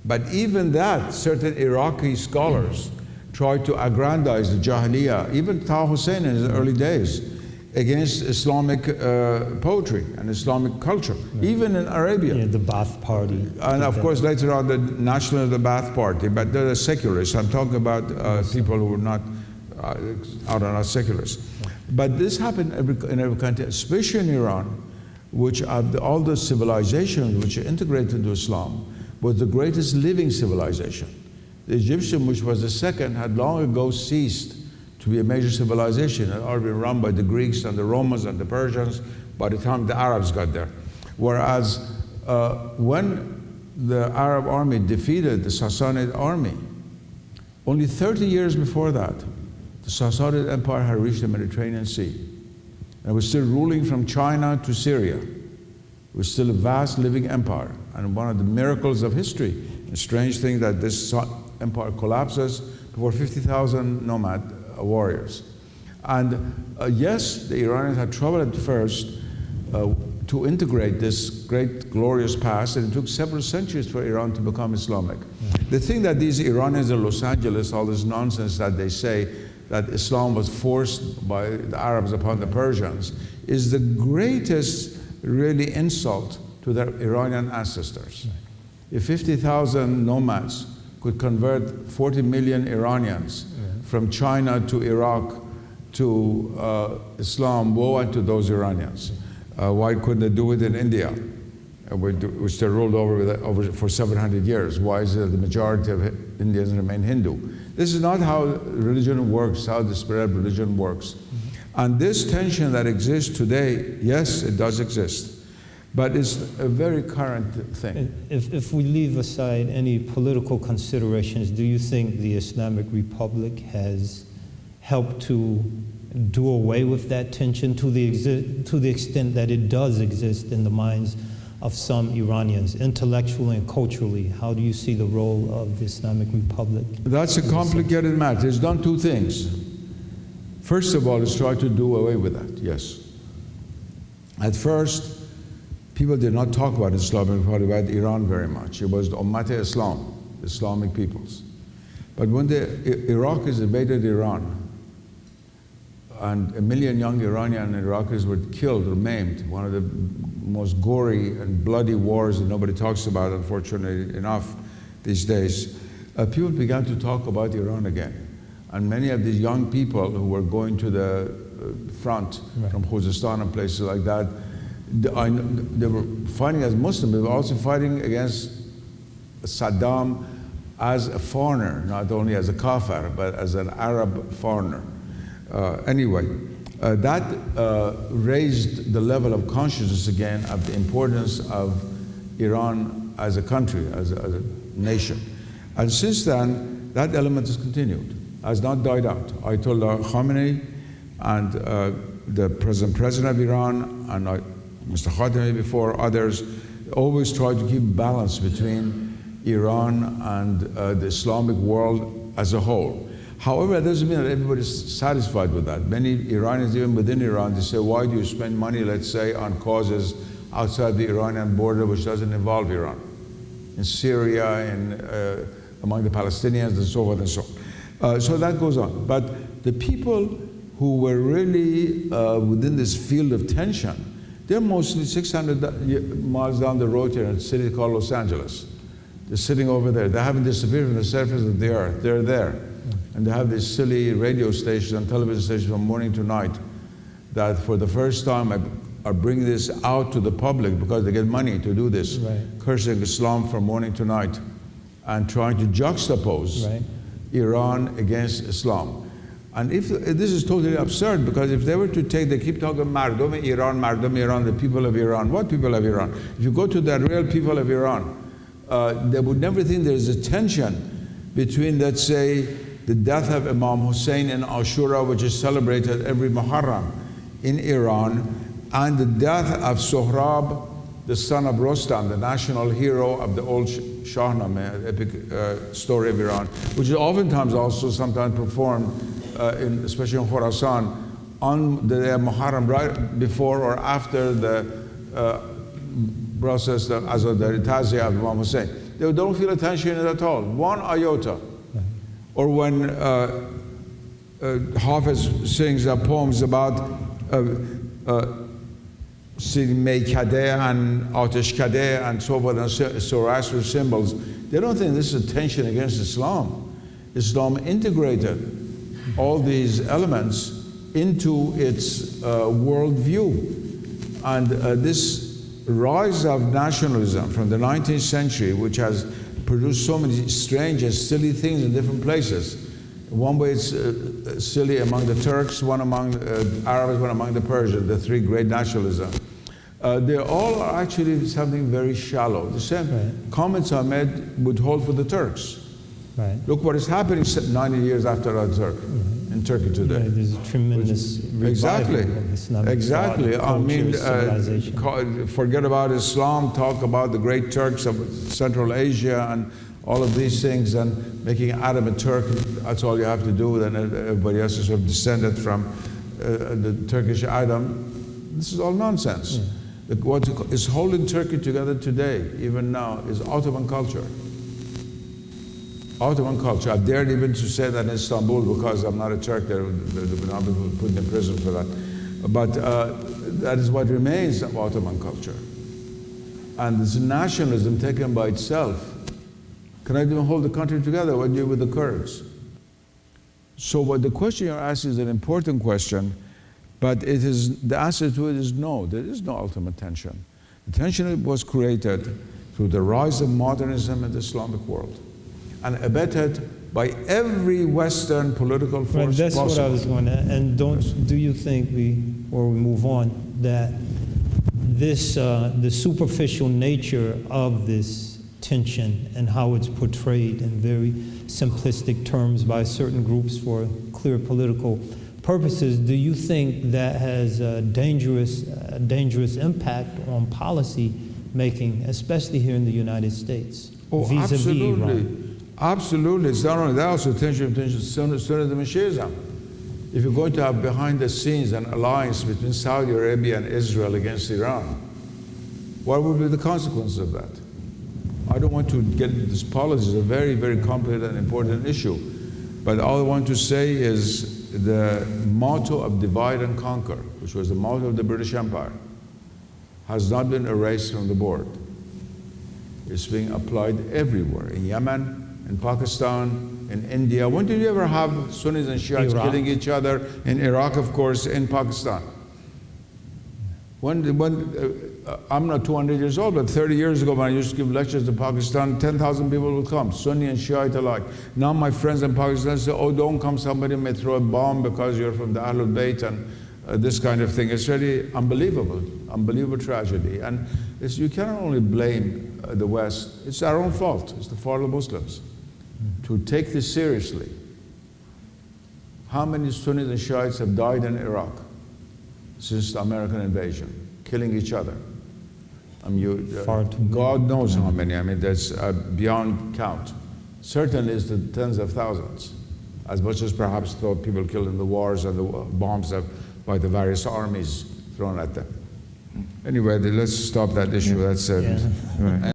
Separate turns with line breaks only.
But even that, certain Iraqi scholars tried to aggrandize the Jahiliyyah, even Hossein in his early days, against Islamic poetry and Islamic culture, even in Arabia.
Yeah, the Ba'ath Party.
And of course, later on, the national of the Ba'ath Party, but they're secularists. I'm talking about people who are not are not secularists. But this happened in every country, especially in Iran, which of all the civilizations which are integrated into Islam, was the greatest living civilization. The Egyptian, which was the second, had long ago ceased to be a major civilization. It had already been run by the Greeks and the Romans and the Persians by the time the Arabs got there. Whereas when the Arab army defeated the Sassanid army, only 30 years before that, the Sassanid Empire had reached the Mediterranean Sea. And it was still ruling from China to Syria. It was still a vast living empire. And one of the miracles of history, a strange thing that this empire collapses before 50,000 nomad warriors. And yes, the Iranians had trouble at first to integrate this great, glorious past, and it took several centuries for Iran to become Islamic. The thing that these Iranians in Los Angeles, all this nonsense that they say, that Islam was forced by the Arabs upon the Persians, is the greatest, really, insult to their Iranian ancestors. If 50,000 nomads could convert 40 million Iranians from China to Iraq to Islam, woe unto those Iranians. Why couldn't they do it in India, which they ruled over for 700 years? Why is it the majority of Indians remain Hindu? This is not how religion works, how the spirit of religion works. And this tension that exists today, yes, it does exist, but it's a very current thing.
If we leave aside any political considerations, do you think the Islamic Republic has helped to do away with that tension to the extent that it does exist in the minds of some Iranians, intellectually and culturally? How do you see the role of the Islamic Republic?
That's a complicated matter. It's done two things. First of all, it's tried to do away with that, yes. At first, people did not talk about Islamic Republic, about Iran very much. It was the Ummat-e-Islam, Islamic peoples. But when the Iraqis invaded Iran, and 1 million young Iranian and Iraqis were killed or maimed, one of the most gory and bloody wars that nobody talks about, unfortunately enough, these days, people began to talk about Iran again. And many of these young people who were going to the front from Khuzestan and places like that, they were fighting as Muslims, they were also fighting against Saddam as a foreigner, not only as a kafir, but as an Arab foreigner. That raised the level of consciousness again of the importance of Iran as a country, as a nation. And since then, that element has continued, has not died out. Ayatollah Khamenei and the president of Iran and Mr. Khatami before others always tried to keep balance between Iran and the Islamic world as a whole. However, that doesn't mean that everybody's satisfied with that. Many Iranians, even within Iran, they say, why do you spend money, let's say, on causes outside the Iranian border which doesn't involve Iran? In Syria, among the Palestinians, and so forth and so on. So that goes on. But the people who were really within this field of tension, they're mostly 600 miles down the road here in a city called Los Angeles. They're sitting over there. They haven't disappeared from the surface of the earth. They're there. And they have these silly radio stations and television stations from morning to night that for the first time are bringing this out to the public because they get money to do this, cursing Islam from morning to night and trying to juxtapose Iran against Islam. And if this is totally absurd, because if they were to take, they keep talking Mardom Iran, the people of Iran. What people of Iran? If you go to the real people of Iran, they would never think there's a tension between, let's say, the death of Imam Hossein in Ashura, which is celebrated every Muharram in Iran, and the death of Sohrab, the son of Rostam, the national hero of the old Shahnameh, epic story of Iran, which is oftentimes also sometimes performed, especially in Khorasan, on the day of Muharram, right before or after the process of the Taziyah of Imam Hussein. they don't feel a tension in it at all, one iota. Or when Hafiz sings poems about Meykade and Ateshkade and so forth, and Zoroastrian symbols, they don't think this is a tension against Islam. Islam integrated all these elements into its worldview. And this rise of nationalism from the 19th century, which has produced so many strange and silly things in different places. One way it's silly among the Turks, one among Arabs, one among the Persians, the three great nationalisms. They all are actually something very shallow. The same comments I made would hold for the Turks. Look what is happening 90 years after the Turk in Turkey today.
There's a tremendous revival of Islamic thought,
culture, forget about Islam, talk about the great Turks of Central Asia and all of these things, and making Adam a Turk, that's all you have to do, then everybody else is sort of descended from the Turkish Adam. This is all nonsense. What is holding Turkey together today, even now, is Ottoman culture. Ottoman culture. I've dared even to say that in Istanbul because I'm not a Turk. There would not be put in prison for that. But that is what remains of Ottoman culture. And this nationalism taken by itself cannot even hold the country together. What do you do with the Kurds? So what the question you're asking is an important question, but it is, the answer to it is no. There is no ultimate tension. The tension was created through the rise of modernism in the Islamic world, and abetted by every Western political force
that's
possible.
what I was going to, and do you think, before we move on, that this, the superficial nature of this tension and how it's portrayed in very simplistic terms by certain groups for clear political purposes, do you think that has a dangerous impact on policy making, especially here in the United States?
Oh,
vis-a-vis
absolutely.
Iran?
Absolutely. It's not only that, also tension between Sunnism and Shiism. If you're going to have behind the scenes an alliance between Saudi Arabia and Israel against Iran, what would be the consequences of that? I don't want to get into this policy. It's a very, very complicated and important issue. But all I want to say is the motto of divide and conquer, which was the motto of the British Empire, has not been erased from the board. It's being applied everywhere, in Yemen, in Pakistan, in India. When did you ever have Sunnis and Shiites killing each other? In Iraq, of course, in Pakistan. I'm not 200 years old, but 30 years ago when I used to give lectures in Pakistan, 10,000 people would come, Sunni and Shiite alike. Now my friends in Pakistan say, oh, don't come, somebody may throw a bomb because you're from the Ahlul Bayt and this kind of thing. It's really unbelievable, unbelievable tragedy. And you cannot only blame the West, it's our own fault, it's the fault of the Muslims. To take this seriously. How many Sunnis and Shiites have died in Iraq since the American invasion, killing each other? God knows how many. I mean, that's beyond count. Certainly it's the tens of thousands, as much as perhaps people killed in the wars and the bombs by the various armies thrown at them. Anyway, let's stop that issue. That's